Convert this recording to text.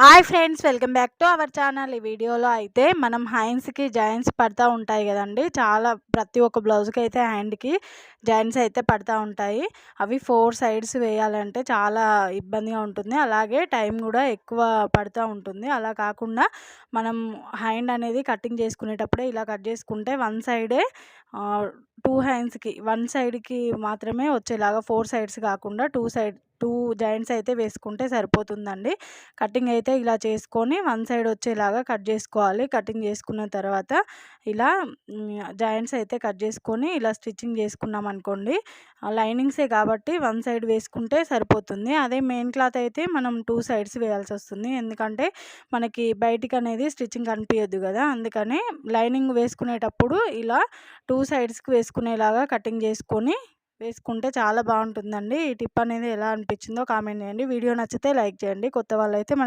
Hi friends, welcome back to our channel. ఈ వీడియోలో అయితే మనం హ్యాండ్స్కి జాయింట్స్ పడతా ఉంటాయి కదండి. ప్రతి ఒక్క బ్లౌజ్కి అయితే హ్యాండ్కి జాయింట్స్ అయితే పడతా ఉంటాయి. అవి 4 సైడ్స్ వేయాలంటే చాలా ఇబ్బందిగా ఉంటుంది. అలాగే టైం కూడా ఎక్కువ పడుతూ ఉంటుంది. అలా కాకుండా మనం హ్యాండ్ అనేది కటింగ్ చేసుకునేటప్పుడే ఇలా కట్ చేసుకుంటే వన్ సైడే 2 హ్యాండ్స్కి వన్ సైడ్కి మాత్రమే వచ్చేలాగా 4 సైడ్స్ కాకుండా టూ జాయింట్స్ అయితే వేసుకుంటే సరిపోతుందండి. కటింగ్ అయితే ఇలా చేసుకొని వన్ సైడ్ వచ్చేలాగా కట్ చేసుకోవాలి. కటింగ్ చేసుకున్న తర్వాత ఇలా జాయింట్స్ అయితే కట్ చేసుకొని ఇలా స్టిచ్చింగ్ చేసుకున్నాం అనుకోండి, లైనింగ్సే కాబట్టి వన్ సైడ్ వేసుకుంటే సరిపోతుంది. అదే మెయిన్ క్లాత్ అయితే మనం 2 సైడ్స్ వేయాల్సి వస్తుంది. ఎందుకంటే మనకి బయటికి అనేది స్టిచ్చింగ్ కనిపించద్దు కదా, అందుకని లైనింగ్ వేసుకునేటప్పుడు ఇలా 2 సైడ్స్కి వేసుకునేలాగా కటింగ్ చేసుకొని వేసుకుంటే చాలా బాగుంటుందండి. ఈ టిప్ అనేది ఎలా అనిపించిందో కామెంట్ చేయండి. వీడియో నచ్చితే లైక్ చేయండి. కొత్త వాళ్ళైతే మన